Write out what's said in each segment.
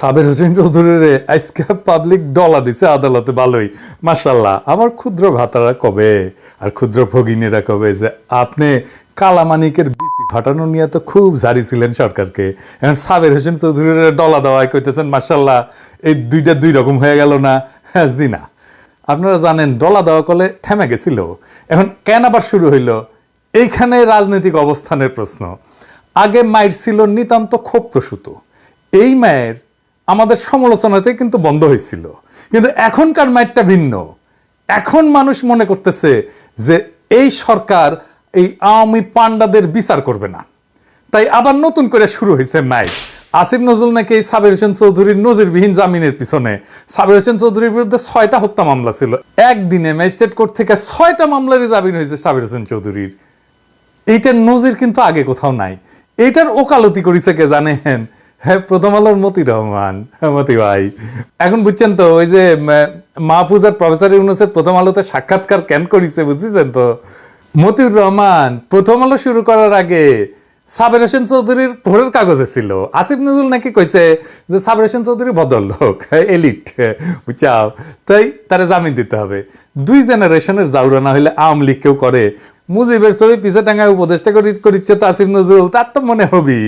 সাবের হোসেন চৌধুরীর আজকে পাবলিক ডলা দিছে আদালতে, ভালোই মাশাল্লাহ। আমার ক্ষুদ্র ভাতারা কবে আর ক্ষুদ্র ভগিনীরা কবে যে আপনি কালামানিকের বিসি ফাটানো নিয়ে তো খুব জারি ছিলেন সরকারকে, এখন সাবের হোসেন চৌধুরীর ডলা দেওয়ায় কইতেছেন মাশাল্লাহ, এই দুইটা দুই রকম হয়ে গেল না? হ্যাঁ জি না, আপনারা জানেন ডলা দেওয়া কলে থেমে গেছিল, এখন কেন আবার শুরু হইল? এইখানে রাজনৈতিক অবস্থানের প্রশ্ন। আগে মায়ের ছিল নিতান্ত ক্ষোভ প্রসূত, এই মায়ের আমাদের সমালোচনাতে কিন্তু বন্ধ হয়েছিল, কিন্তু এখনকার মায়েরটা ভিন্ন। এখন মানুষ মনে করতেছে যে এই সরকার এই আওয়ামী পান্ডাদের বিচার করবে না, তাই আবার নতুন করে শুরু হয়েছে মায়ের। আসিফ নজরুল নাকি এই সাবের হোসেন চৌধুরীর নজিরবিহীন জামিনের পিছনে, সাবের হোসেন চৌধুরীর বিরুদ্ধে 6টা হত্যা মামলা ছিল, একদিনে ম্যাজিস্ট্রেট কোর্ট থেকে 6টা মামলারই জামিন হয়েছে সাবের হোসেন চৌধুরীর। এইটার নজির কিন্তু আগে কোথাও নাই। এইটার ওকালতি করেছে কে জানেন? হ্যাঁ, প্রথম আলোর মতি রহমান, মতি ভাই। এখন বুঝছেন তো ওই যে মাহফুজার প্রফেসর ইউনূসের প্রথম আলোতে সাক্ষাৎকার কেন করেছে বুঝছেন তো? মতিউর রহমান প্রথম আলো শুরু করার আগে সাবের হোসেন চৌধুরীর ভোরের কাগজে ছিল। আসিফ নজরুল নাকি কইছে যে সাবের হোসেন চৌধুরী ভদ্রলোক, এলিট, বুঝছাও, তাই তারা জামিন দিতে হবে। 2 জেনারেশনের জাউরা না হইলে আওয়ামী লীগ কেউ করে? মুজিবের ছবি পিছে টাঙ্গায় উপদেষ্টা করিচ্ছে তো আসিফ নজরুল, তার তো মনে হবি।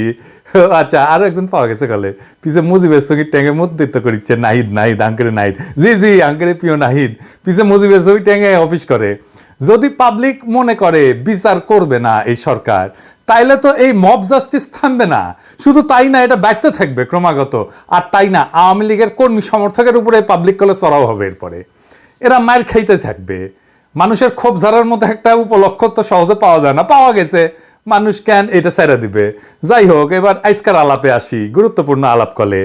আচ্ছা, আরো একজন পাওয়া গেছে কলে পিছে মুজিবের ছবি ট্যাঙ্গে মধ্যিত্ব করিচ্ছে, নাহিদ, নাহিদ, আঙ্কেরে নাহিদ, জি জি আঙ্কেরে প্রিয় নাহিদ, পিছে মুজিবের ছবি ট্যাঙ্গে অফিস করে। যদি পাবলিক মনে করে বিচার করবে না এই সরকার, তাইলে তো এই মব জাস্টিস থামবে না। শুধু তাই না, এটা বাড়তে থাকবে ক্রমাগত। আর তাই না, আওয়ামী লীগের কর্মী সমর্থকের উপরে পাবলিক কলে চড়াও হবে, এরপরে এরা মায়ের খাইতে থাকবে। মানুষের ক্ষোভ ঝাড়ার মধ্যে একটা উপলক্ষ তো সহজে পাওয়া যায় না, পাওয়া গেছে, মানুষ কেন এটা ছেড়ে দিবে? যাই হোক, এবার আজকার আলাপে আসি, গুরুত্বপূর্ণ আলাপ কলে।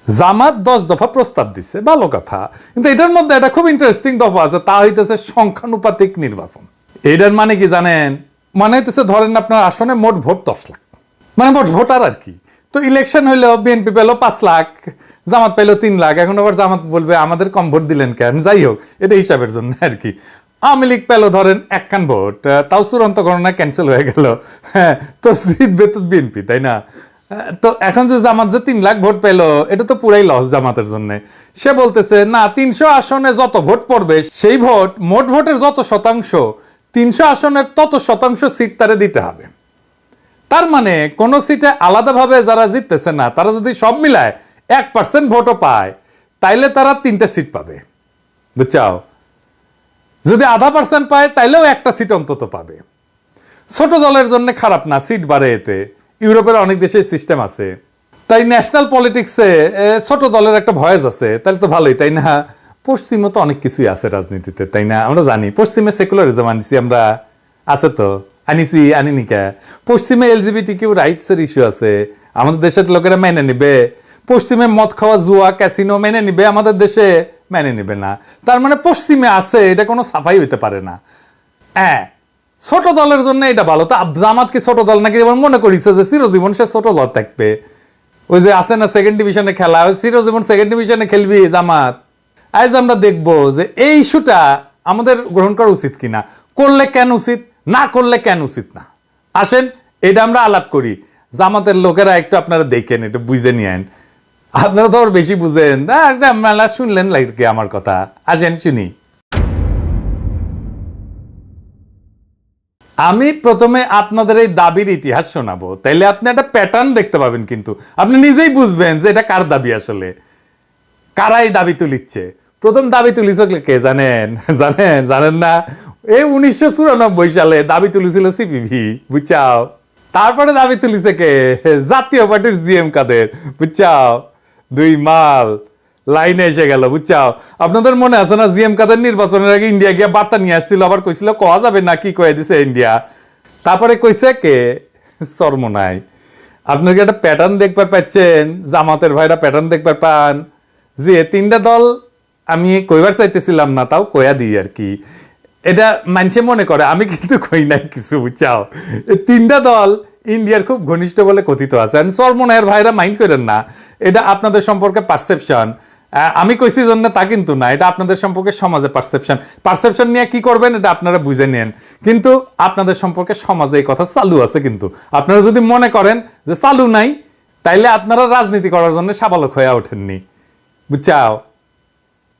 জামাত 10 দফা প্রস্তাব দিচ্ছে, ভালো কথা, কিন্তু এটার মধ্যে একটা খুব ইন্টারেস্টিং দফা আছে, তা হইতেছে সংখ্যানুপাতিক নির্বাচন। এটার মানে কি জানেন? মানে হইতেছে ধরেন আপনার আসনে মোট ভোট 10 লাখ, মানে মোট ভোটার আর কি। তো ইলেকশন হইলো বিএনপি পেলো 5 লাখ, জামাত পেলো 3 লাখ। এখন আবার জামাত বলবে আমাদের কম ভোট দিলেন কেন? যাই হোক, এটা হিসাবের জন্য আর কি। আওয়ামী লীগ পেলো ধরেন 1 খান ভোট, তাও চূড়ান্ত গণনা ক্যান্সেল হয়ে গেল। হ্যাঁ, তো জিতবে তো বিএনপি, তাই না? তো এখন যে জামাত যে 3 লাখ ভোট পেলো, এটা তো পুরাই লস জামাতের জন্য। সে বলতেছে না, 300 আসনে যত ভোট পড়বে সেই ভোট, মোট ভোটের যত শতাংশ, 300 আসনের তত শতাংশ সিট তারে দিতে হবে। তার মানে কোন সিটে আলাদাভাবে যারা জিততেছে না, তারা যদি সব মিলায় 1% ভোটও পায়, তাইলে তারা 3টে সিট পাবে, বুঝছাও? যদি 0.5% পায়, তাইলেও একটা সিট অন্তত পাবে। ছোট দলের জন্য খারাপ না, সিট বাড়ে এতে। ইউরোপের অনেক দেশে সিস্টেম আছে। তাই ন্যাশনাল পলিটিক্সে ছোট দলের একটা ভয়েস আছে, তাহলে তো ভালোই, তাই না? পশ্চিমে তো অনেক কিছুই আছে রাজনীতিতে, তাই না? আমরা জানি পশ্চিমে সেকুলারিজম আনিছি আমরা, আছে তো, আনিছি আনিনি কে? পশ্চিমে LGBTQ রাইটস এর ইস্যু আছে, আমাদের দেশের লোকেরা মেনে নিবে? পশ্চিমে মদ খাওয়া, জুয়া, ক্যাসিনো মেনে নিবে? আমাদের দেশে মেনে নিবে না। তার মানে পশ্চিমে আছে, এটা কোনো সাফাই হইতে পারে না। হ্যাঁ, ছোট দলের জন্য এটা ভালো। তা জামাত কি ছোট দল নাকি? মনে করিছে যে চিরজীবন সে ছোট দল থাকবে? ওই যে আছে না সেকেন্ড ডিভিশনে খেলা, ওই চিরজীবন সেকেন্ড ডিভিশনে খেলবি জামাত? আজ আমরা দেখবো যে এই ইস্যুটা আমাদের গ্রহণ করা উচিত কিনা, করলে কেন উচিত, না করলে কেন উচিত না। আসেন এটা আমরা আলাপ করি। জামাতের লোকেরা একটু আপনারা দেখেন, একটু বুঝে নিয়েন। আপনারা তো আর বেশি বুঝেন না, আপনারা শুনলেন লাগে আমার কথা। আসেন শুনি। আমি প্রথমে আপনাদের এই দাবির ইতিহাস শোনাবো, তাইলে আপনি একটা প্যাটার্ন দেখতে পাবেন, কিন্তু আপনি নিজেই বুঝবেন যে এটা কার দাবি, আসলে কারা এই দাবি তুলিচ্ছে। প্রথম দাবি তুলিছে কে জানেন? জানেন জানেন না? এই 1994 সালে দাবি তুলেছিল সিপিবি, বুঝছাও? তারপরে দাবি তুলিছে কে? জাতীয় পার্টির জিএম কাদের, বুঝছাও? 2 মাল লাইনে এসে গেল, বুঝছাও? আপনাদের মনে আছে না, জিএম কাদের নির্বাচনের আগে ইন্ডিয়া গিয়া বার্তা নিয়ে আসছিল, আবার কইছিল কওয়া যাবে না, কি কয়ে দিছে ইন্ডিয়া। তারপরে কইছে কে? চরমোনাই। আপনার কি একটা প্যাটার্ন দেখতে পাচ্ছেন? জামাতের ভাইরা প্যাটার্ন দেখতে পান যে 3টা দল, আমি কইবার চাইতেছিলাম না, তাও কয়া দিই আর কি। এটা মানুষে মনে করে, আমি কিন্তু কই নাই কিছু, বুঝছাও? 3টা দল ইন্ডিয়ার খুব ঘনিষ্ঠ বলে কথিত আছে। চরমোনাইয়ের ভাইরা মাইন্ড করেন না, এটা আপনাদের সম্পর্কে পারসেপশন। আমি কইছি জন্য তা কিন্তু না, এটা আপনাদের সম্পর্কে সমাজে পারসেপশন নিয়ে কি করবেন এটা আপনারা বুঝে নেন, কিন্তু আপনাদের সম্পর্কে সমাজে এই কথা চালু আছে। কিন্তু আপনারা যদি মনে করেন যে চালু নাই, তাইলে আপনারা রাজনীতি করার জন্য সাবালক হয়ে ওঠেননি, বুঝছাও।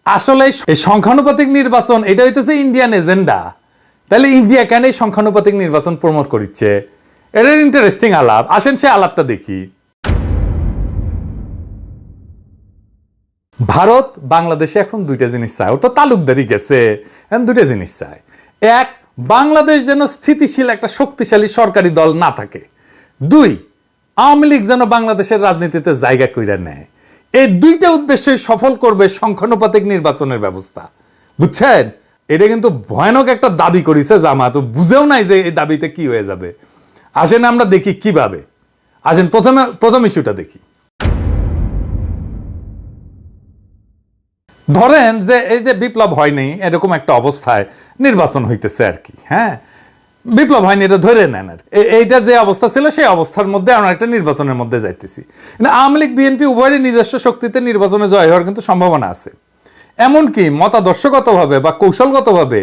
আসলে এই সংখ্যানুপাতিক নির্বাচন এটা হইতেছে ইন্ডিয়ান এজেন্ডা। তাহলে ইন্ডিয়া কেন এই সংখ্যানুপাতিক নির্বাচন প্রমোট করছে? এটার ইন্টারেস্টিং আলাপ, আসেন সে আলাপটা দেখি। ভারত বাংলাদেশে এখন দুইটা জিনিস চায়, ওর তো তালুকদারি গেছে, এখন দুইটা জিনিস চায়। এক, বাংলাদেশ যেন স্থিতিশীল একটা শক্তিশালী সরকারি দল না থাকে। দুই, আওয়ামী লীগ যেন বাংলাদেশের রাজনীতিতে জায়গা কইরা নেয়। এই দুইটা উদ্দেশ্যই সফল করবে সংখ্যানুপাতিক নির্বাচনের ব্যবস্থা, বুঝছেন? এটা কিন্তু ভয়ানক একটা দাবি করেছে জামাত, বুঝেও নাই যে এই দাবিতে কি হয়ে যাবে। আসেন আমরা দেখি কিভাবে। আসেন প্রথম ইস্যুটা দেখি। ধরেন যে এই যে বিপ্লব হয়নি এরকম একটা অবস্থায় নির্বাচন হইতেছে আর কি, হ্যাঁ, বিপ্লব হয়নি এটা ধরে নেন আর এইটা যে অবস্থা ছিল সেই অবস্থার মধ্যে আমরা একটা নির্বাচনের মধ্যে যাইতেছি। আওয়ামী লীগ বিএনপি উভয়েরই নিজস্ব শক্তিতে নির্বাচনে জয় হওয়ার কিন্তু সম্ভাবনা আছে। এমনকি মতাদর্শগতভাবে বা কৌশলগতভাবে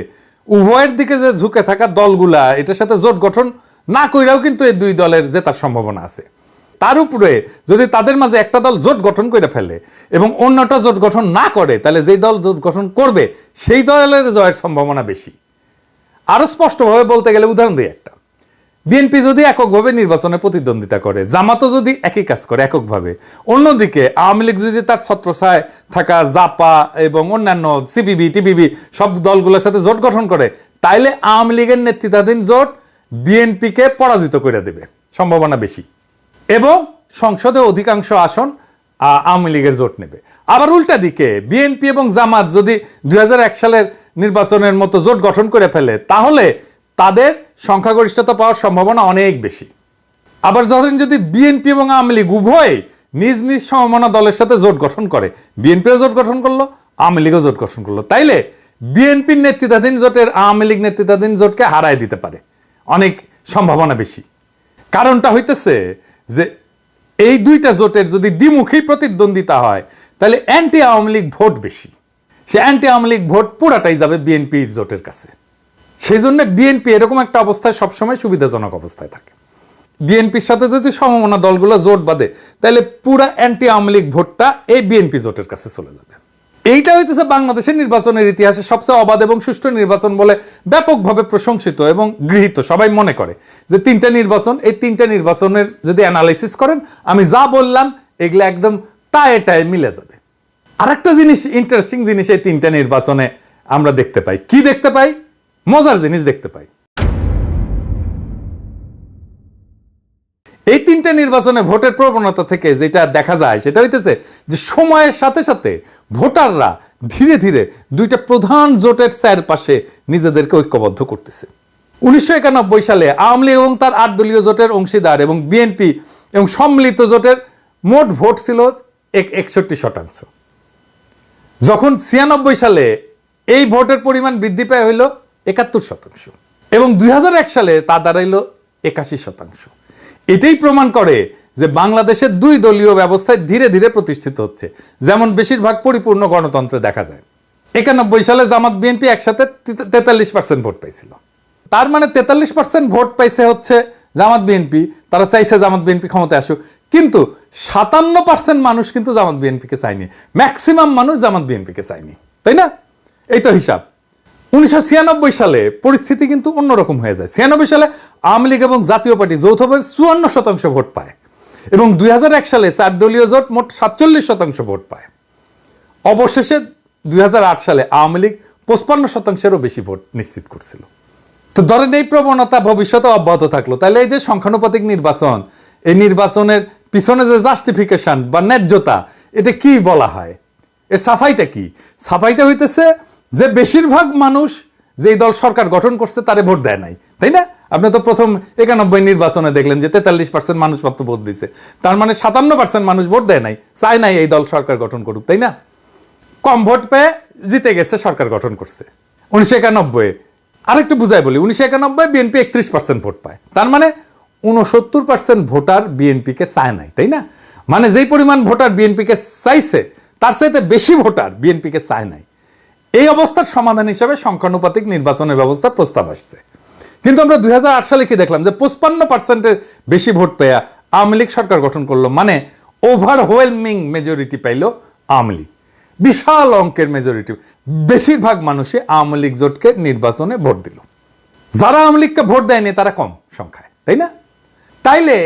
উভয়ের দিকে যে ঝুঁকে থাকা দলগুলা এটার সাথে জোট গঠন না কইরাও কিন্তু এই দুই দলের জেতার সম্ভাবনা আছে। তার উপরে যদি তাদের মাঝে একটা দল জোট গঠন করে ফেলে এবং অন্যটা জোট গঠন না করে, তাহলে যেই দল জোট গঠন করবে সেই দলের জয়ের সম্ভাবনা বেশি। আরো স্পষ্টভাবে বলতে গেলে উদাহরণ দিই একটা, বিএনপি যদি এককভাবে নির্বাচনে প্রতিদ্বন্দ্বিতা করে, জামাতও যদি একই কাজ করে এককভাবে, অন্যদিকে আওয়ামী লীগ যদি তার ছত্রছায়ায় থাকা জাপা এবং অন্যান্য সিপিবি টিপিবি সব দলগুলোর সাথে জোট গঠন করে, তাইলে আওয়ামী লীগের নেতৃত্বাধীন জোট বিএনপিকে পরাজিত করে দেবে, সম্ভাবনা বেশি, এবং সংসদে অধিকাংশ আসন আওয়ামী লীগের জোট নেবে। আবার উল্টা দিকে বিএনপি এবং জামাত যদি 2001 সালের নির্বাচনের মতো জোট গঠন করে ফেলে, তাহলে তাদের সংখ্যাগরিষ্ঠতা পাওয়ার সম্ভাবনা অনেক বেশি। আবার ধরেন যদি বিএনপি এবং আওয়ামী লীগ উভয় নিজ নিজ সমমনা দলের সাথে জোট গঠন করে, বিএনপিও জোট গঠন করলো, আওয়ামী লীগও জোট গঠন করলো, তাইলে বিএনপির নেতৃত্বাধীন জোটের আওয়ামী লীগ নেতৃত্বাধীন জোটকে হারায় দিতে পারে, অনেক সম্ভাবনা বেশি। কারণটা হইতেছে যে এই দুইটা জোটের যদি দ্বিমুখী প্রতিদ্বন্দ্বিতা হয়, তাহলে অ্যান্টি আওয়ামী লীগ ভোট বেশি, সে অ্যান্টি আওয়ামী লীগ ভোট পুরাটাই যাবে বিএনপি জোটের কাছে। সেই জন্য বিএনপি এরকম একটা অবস্থায় সবসময় সুবিধাজনক অবস্থায় থাকে। বিএনপির সাথে যদি সমমনা দলগুলো জোট বাঁধে, তাহলে পুরা অ্যান্টি আওয়ামী লীগ ভোটটা এই বিএনপি জোটের কাছে চলে যাবে। এইটা হইতেছে বাংলাদেশের নির্বাচনের ইতিহাসে সবচেয়ে অবাধ এবং সুষ্ঠু নির্বাচন বলে ব্যাপকভাবে প্রশংসিত এবং গৃহীত। সবাই মনে করে যে তিনটা নির্বাচন, এই তিনটা নির্বাচনের যদি অ্যানালাইসিস করেন, আমি যা বললাম এগুলো একদম টায়ে টায়ে মিলে যাবে। আরেকটা জিনিস, ইন্টারেস্টিং জিনিস এই তিনটা নির্বাচনে আমরা দেখতে পাই। কি দেখতে পাই? মজার জিনিস দেখতে পাই। এই তিনটা নির্বাচনে ভোটের প্রবণতা থেকে যেটা দেখা যায় সেটা হইতেছে যে সময়ের সাথে সাথে ভোটাররা ধীরে ধীরে দুইটা প্রধান জোটের চারপাশে নিজেদেরকে ঐক্যবদ্ধ করতেছে। 1991 সালে আওয়ামী লীগ এবং তার 8 দলীয় জোটের অংশীদার এবং বিএনপি এবং সম্মিলিত জোটের মোট ভোট ছিল 61%। যখন 96 সালে এই ভোটের পরিমাণ বৃদ্ধি পায় হইল 71%, এবং 2001 সালে তা দাঁড়াইল 81%। এটাই প্রমাণ করে যে বাংলাদেশের দুই দলীয় ব্যবস্থায় ধীরে ধীরে প্রতিষ্ঠিত হচ্ছে, যেমন বেশিরভাগ পরিপূর্ণ গণতন্ত্রে দেখা যায়। 91 সালে জামাত বিএনপি একসাথে 43% ভোট পাইছিল। তার মানে 43% ভোট পাইছে হচ্ছে জামাত বিএনপি, তারা চাইছে জামাত বিএনপি ক্ষমতায় আসুক, কিন্তু 57% মানুষ কিন্তু জামাত বিএনপিকে চায়নি, ম্যাক্সিমাম মানুষ জামাত বিএনপিকে চায়নি, তাই না? এই তো হিসাব। 1996 সালে পরিস্থিতি কিন্তু অন্যরকম হয়ে যায়। 96 সালে আওয়ামী লীগ এবং জাতীয় পার্টি যৌথভাবে 54% ভোট পায়, এবং 2001 সালে 4 দলীয় জোট মোট 47% ভোট পায়। অবশেষে 2008 সালে আওয়ামী লীগ 55%-এরও বেশি ভোট নিশ্চিত করছিল। তো ধরেন এই প্রবণতা ভবিষ্যতে অব্যাহত থাকলো, তাহলে এই যে সংখ্যানুপাতিক নির্বাচন, এই নির্বাচনের পিছনে যে জাস্টিফিকেশন বা ন্যায্যতা, এটা কি বলা হয়? এর সাফাইটা কি? সাফাইটা হইতেছে যে বেশিরভাগ মানুষ যেই দল সরকার গঠন করছে তারে ভোট দেয় নাই, তাই না? আপনি তো প্রথম 91 নির্বাচনে দেখলেন যে 43% মানুষ মাত্র ভোট দিছে, তার মানে 57% মানুষ ভোট দেয় নাই, চায় নাই এই দল সরকার গঠন করুক, তাই না? কম ভোট পেয়ে জিতে গেছে, সরকার গঠন করছে। 1991 আরেকটু বুঝাই বলি, 1991 বিএনপি 31% ভোট পায়, তার মানে 69% ভোটার বিএনপিকে চায় নাই, তাই না? মানে যেই পরিমাণ ভোটার বিএনপিকে চাইছে তার চাইতে বেশি ভোটার বিএনপিকে চায় নাই। এই অবস্থার সমাধান হিসেবে সংখ্যানুপাতিক নির্বাচনের ব্যবস্থা প্রস্তাব আসছে। কিন্তু আমরা 2008 সালে কি দেখলাম যে 55%-এর বেশি ভোট পেয়ে আওয়ামী লীগ সরকার গঠন করলো, মানে ওভারওয়েলমিং মেজরিটি পাইল আওয়ামী লীগ, বিশাল অঙ্কের মেজরিটি, বেশিরভাগ মানুষই আওয়ামী লীগ জোটকে নির্বাচনে ভোট দিল। যারা আওয়ামী লীগকে ভোট দেয়নি তারা কম সংখ্যায়, তাই না? তাইলে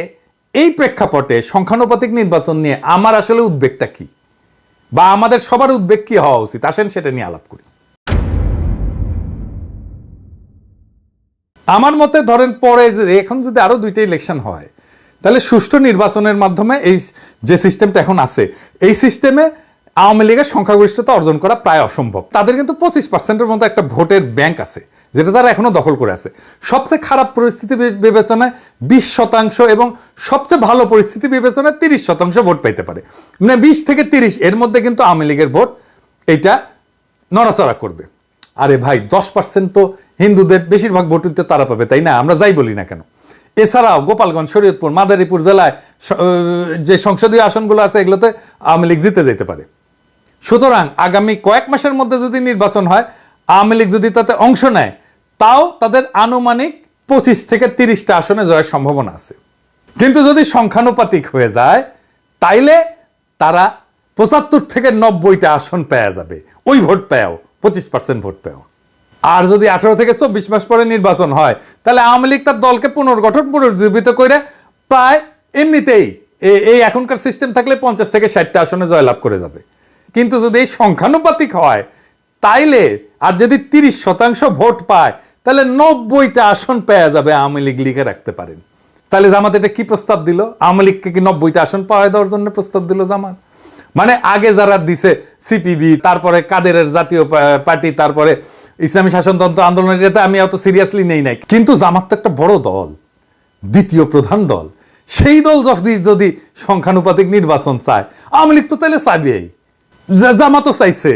এই প্রেক্ষাপটে সংখ্যানুপাতিক নির্বাচন নিয়ে আমার আসলে উদ্বেগটা কি, বা আমাদের সবার উদ্বেগ কি হওয়া উচিত, আসেন সেটা নিয়ে আলাপ করি। আমার মতে ধরেন পরে যে এখন যদি আরো 2টা ইলেকশন হয়, তাহলে সুষ্ঠু নির্বাচনের মাধ্যমে এই যে সিস্টেমটা এখন আছে, এই সিস্টেমে আওয়ামী লীগের সংখ্যাগরিষ্ঠতা অর্জন করা প্রায় অসম্ভব। তাদের কিন্তু 25%-এর মতো একটা ভোটের ব্যাংক আছে, যেটা তারা এখনো দখল করে আছে। সবচেয়ে খারাপ পরিস্থিতি বিবেচনায় 20% এবং সবচেয়ে ভালো পরিস্থিতি বিবেচনায় 30% ভোট পাইতে পারে। মানে 20 থেকে 30 এর মধ্যে কিন্তু আওয়ামী লীগের ভোট এইটা নড়াচড়া করবে। আরে ভাই 10% তো হিন্দুদের বেশিরভাগ ভোট তারা পাবে, তাই না? আমরা যাই বলি না কেন। এছাড়াও গোপালগঞ্জ, শরীয়তপুর, মাদারীপুর জেলায় যে সংসদীয় আসনগুলো আছে এগুলোতে আওয়ামী লীগ জিতে যেতে পারে। সুতরাং আগামী কয়েক মাসের মধ্যে যদি নির্বাচন হয়, আওয়ামী লীগ যদি তাতে অংশ নেয়, তাও তাদের আনুমানিক 25 থেকে 30টা আসনে জয়ের সম্ভাবনা আছে। কিন্তু যদি সংখ্যানুপাতিক হয়ে যায়, তাইলে তারা 75 থেকে 90টা আসন পেয়ে যাবে, ওই ভোট পেয়েও, 25% ভোট পেয়েও। আর যদি 18 থেকে 24 মাস পরে নির্বাচন হয়, তাহলে আওয়ামী লীগ তার দলকে পুনর্গঠন পুনর্জীবিত করে প্রায় এমনিতেই এই এখনকার সিস্টেম থাকলে 50 থেকে 60টা আসনে জয়লাভ করে যাবে। কিন্তু যদি এই সংখ্যানুপাতিক হয়, তাইলে আর যদি 30% ভোট পায়, তাহলে 90টা আসন পেয়ে যাবে আওয়ামী লীগ, লিখে রাখতে পারেন। তাহলে জামাত এটা কি প্রস্তাব দিল? আওয়ামী লীগকে কি 90টা আসন পাওয়া দেওয়ার জন্য প্রস্তাব দিল জামাত? মানে আগে যারা দিছে সিপিবি, তারপরে কাদেরের জাতীয় পার্টি, তারপরে ইসলামী শাসনতন্ত্র আন্দোলনের, এতে আমি অত সিরিয়াসলি নেই নাই। কিন্তু জামাত তো একটা বড় দল, দ্বিতীয় প্রধান দল, সেই দল যদি সংখ্যানুপাতিক নির্বাচন চায়, আওয়ামী লীগ তো তাহলে চাইবেই, জামাতও চাইছে,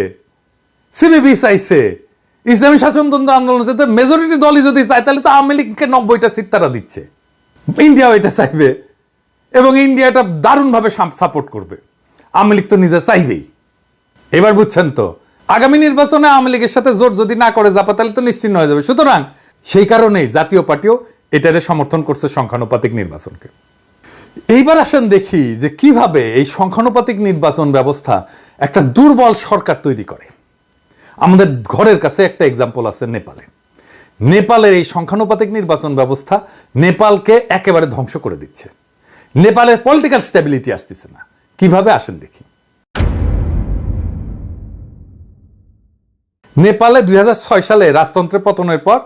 সিপিবি চাইছে, ইসলামী শাসনতন্ত্র আন্দোলন চাইতে, মেজরিটি দলই যদি চায়, তাহলে তো আওয়ামী লীগকে 90টা সিট তারা দিচ্ছে। ইন্ডিয়াও এটা চাইবে এবং ইন্ডিয়া এটা দারুণভাবে সাপোর্ট করবে। আওয়ামী লীগ তো নিজে চাইবেই। এবার বুঝছেন তো, আগামী নির্বাচনে আওয়ামী লীগের সাথে জোট যদি না করে জাপা, তাহলে তো নিশ্চিন্ন হয়ে যাবে। সুতরাং সেই কারণেই জাতীয় পার্টিও এটারে সমর্থন করছে সংখ্যানুপাতিক নির্বাচনকে। এইবার আসেন দেখি যে কিভাবে এই সংখ্যানুপাতিক নির্বাচন ব্যবস্থা একটা দুর্বল সরকার তৈরি করে। আমাদের ঘরের কাছে একটা এক্সাম্পল আছে নেপালে। নেপালের এই সংখ্যানুপাতিক নির্বাচন ব্যবস্থা নেপালকে একেবারে ধ্বংস করে দিচ্ছে। নেপালের পলিটিক্যাল স্টেবিলিটি আসতেছে না। কিভাবে আসেন দেখি। নেপালে 2006 সালে রাজতন্ত্রের পতনের পর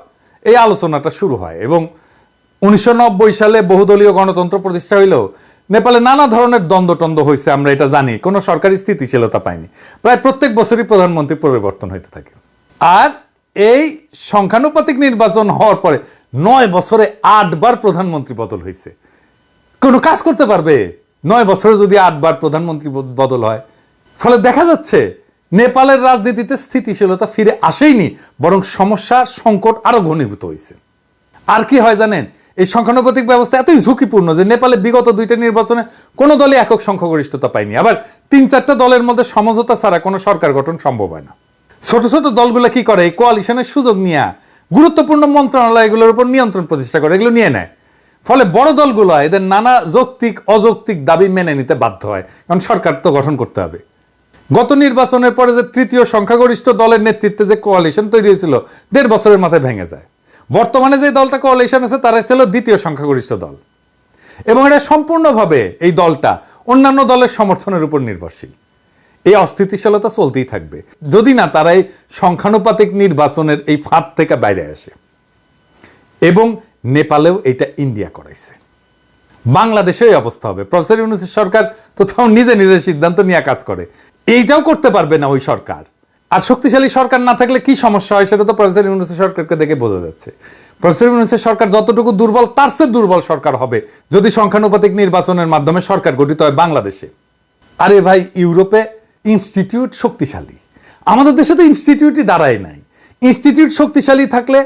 এই আলোচনাটা শুরু হয় এবং 1990 সালে বহুদলীয় গণতন্ত্র প্রতিষ্ঠা হইলেও নেপালে নানা ধরনের দ্বন্দ্ব হয়েছে, আমরা এটা জানি। কোনো সরকারি স্থিতিশীলতা পায়নি। প্রায় প্রত্যেক বছরই প্রধানমন্ত্রী পরিবর্তন হইতে থাকে। আর এই সংখ্যানুপাতিক নির্বাচন হওয়ার পরে 9 বছরে 8 বার প্রধানমন্ত্রী বদল হয়েছে। কোনো কাজ করতে পারবে 9 বছরে যদি 8 বার প্রধানমন্ত্রী বদল হয়? ফলে দেখা যাচ্ছে নেপালের রাজনীতিতে স্থিতিশীলতা ফিরে আসেইনি, বরং সমস্যা সংকট আরো ঘনীভূত হয়েছে। আর কি হয় জানেন, এই সংখ্যানুপাতিক ব্যবস্থা এতই ঝুঁকিপূর্ণ যে নেপালে বিগত 2টা নির্বাচনে কোনো দলে একক সংখ্যাগরিষ্ঠতা পায়নি। আবার 3-4টা দলের মধ্যে সমঝোতা ছাড়া কোনো সরকার গঠন সম্ভব হয় না। ছোট ছোট দলগুলো কি করে, এই কোয়ালিশনের সুযোগ নিয়ে গুরুত্বপূর্ণ মন্ত্রণালয়গুলোর উপর নিয়ন্ত্রণ প্রতিষ্ঠা করে, এগুলো নিয়ে নেয়। ফলে বড় দলগুলো এদের নানা যৌক্তিক অযৌক্তিক দাবি মেনে নিতে বাধ্য হয়, কারণ সরকার তো গঠন করতে হবে। গত নির্বাচনের পরে যে তৃতীয় সংখ্যাগরিষ্ঠ দলের নেতৃত্বে যে কোয়ালিশন তৈরি হয়েছিল 1.5 বছরের মাথায় ভেঙে যায়। বর্তমানে যে দলটা কোয়ালিশন আছে তারা ছিল দ্বিতীয় সংখ্যাগরিষ্ঠ দল, এবং এটা সম্পূর্ণভাবে এই দলটা অন্যান্য দলের সমর্থনের উপর নির্ভরশীল। এই অস্থিতিশীলতা চলতেই থাকবে যদি না তারা এই সংখ্যানুপাতিক নির্বাচনের এই ফাঁদ থেকে বাইরে আসে। এবং নেপালেও এটা ইন্ডিয়া করাইছে। বাংলাদেশে এই অবস্থা হবে। প্রফেসর ইউনূসের সরকার তো তখন নিজে নিজে সিদ্ধান্ত নিয়ে কাজ করে, এইটাও করতে পারবে না ওই সরকার। আর শক্তিশালী সরকার না থাকলে কি সমস্যা হয় সেটা তো প্রফেসর ইউনূসের সরকারকে দেখে বোঝা যাচ্ছে। প্রফেসর ইউনূসের সরকার যতটুকু দুর্বল, তার চেয়ে দুর্বল সরকার হবে যদি সংখ্যানুপাতিক নির্বাচনের মাধ্যমে সরকার গঠিত হয় বাংলাদেশে। আরে ভাই, ইউরোপে ইনস্টিটিউট শক্তিশালী, আমাদের দেশে তো ইনস্টিটিউটই দাঁড়ায় নাই। ইনস্টিটিউট শক্তিশালী থাকলে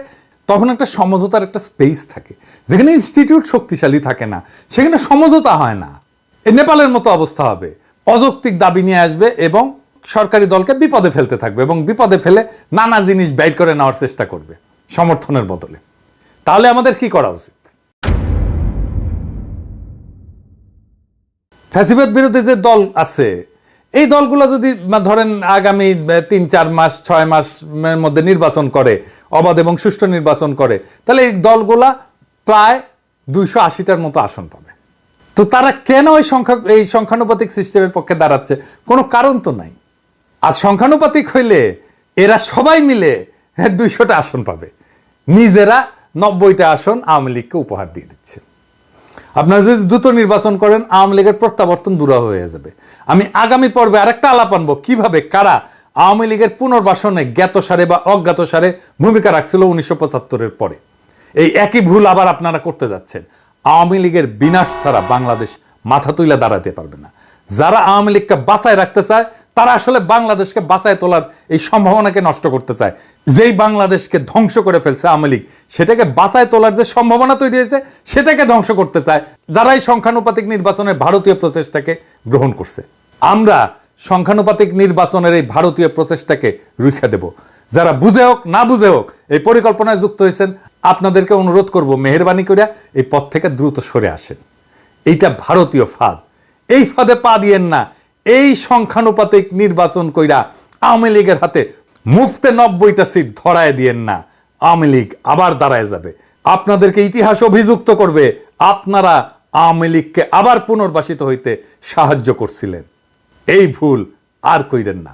তখন একটা সমঝোতার একটা স্পেস থাকে। যেখানে ইনস্টিটিউট শক্তিশালী থাকে না, সেখানে সমঝোতা হয় না। এই নেপালের মতো অবস্থা হবে, অযৌক্তিক দাবি নিয়ে আসবে এবং সরকারি দলকে বিপদে ফেলতে থাকবে এবং বিপদে ফেলে নানা জিনিস ব্যয় করে নেওয়ার চেষ্টা করবে সমর্থনের বদলে। তাহলে আমাদের কি করা উচিত? ফ্যাসিবাদ বিরোধী যে দল আছে, এই দলগুলো যদি ধরেন আগামী 3-4 মাস 6 মাসের মধ্যে নির্বাচন করে, অবাধ এবং সুষ্ঠু নির্বাচন করে, তাহলে এই দলগুলা প্রায় 280টার মতো আসন পাবে। তো তারা কেন এই সংখ্যানুপাতিক সিস্টেমের পক্ষে দাঁড়াচ্ছে? কোনো কারণ তো নাই। আর সংখ্যানুপাতিক হইলে এরা সবাই মিলে 200টা আসন পাবে, নিজেরা 90টা আসন আওয়ামী লীগকে উপহার দিয়ে দিচ্ছে। আপনারা যদি দ্রুত নির্বাচন করেন, আওয়ামী লীগের প্রত্যাবর্তন দূর হয়ে যাবে। আমি আগামী পর্বে আরেকটা আলাপ আনবো কিভাবে কারা আওয়ামী লীগের পুনর্বাসনে জ্ঞাতসারে বা অজ্ঞাতসারে ভূমিকা রাখছিল 1975-এর পরে। এই একই ভুল আবার আপনারা করতে যাচ্ছেন। আওয়ামী লীগের বিনাশ ছাড়া বাংলাদেশ মাথা তুলে দাঁড়াতে পারবে না। যারা আওয়ামী লীগকে বাঁচায় রাখতে চায়, তারা আসলে বাংলাদেশকে বাঁচায় তোলার এই সম্ভাবনাকে নষ্ট করতে চায়। যেই বাংলাদেশকে ধ্বংস করে ফেলছে আওয়ামী লীগ, সেটাকে বাঁচায় তোলার যে সম্ভাবনা তৈরি হয়েছে, সেটাকে ধ্বংস করতে চায় যারা এই সংখ্যানুপাতিক নির্বাচনের ভারতীয় প্রচেষ্টাকে গ্রহণ করছে। আমরা সংখ্যানুপাতিক নির্বাচনের এই ভারতীয় প্রচেষ্টাকে রুখে দেব। যারা বুঝে হোক না বুঝে হোক এই পরিকল্পনায় যুক্ত হয়েছেন, আপনাদেরকে অনুরোধ করব মেহেরবানি করে এই পথ থেকে দ্রুত সরে আসেন। এইটা ভারতীয় ফাঁদ, এই ফাঁদে পা দিয়েন না। এই সংখ্যানুপাতিক নির্বাচন কইরা আওয়ামী লীগের হাতে মুফতে 90টা সিট ধরায় দিয়েন না। আওয়ামী লীগ আবার দাঁড়ায় যাবে, আপনাদেরকে ইতিহাস অভিযুক্ত করবে আপনারা আওয়ামী লীগকে আবার পুনর্বাসিত হইতে সাহায্য করছিলেন। এই ভুল আর কইরেন না।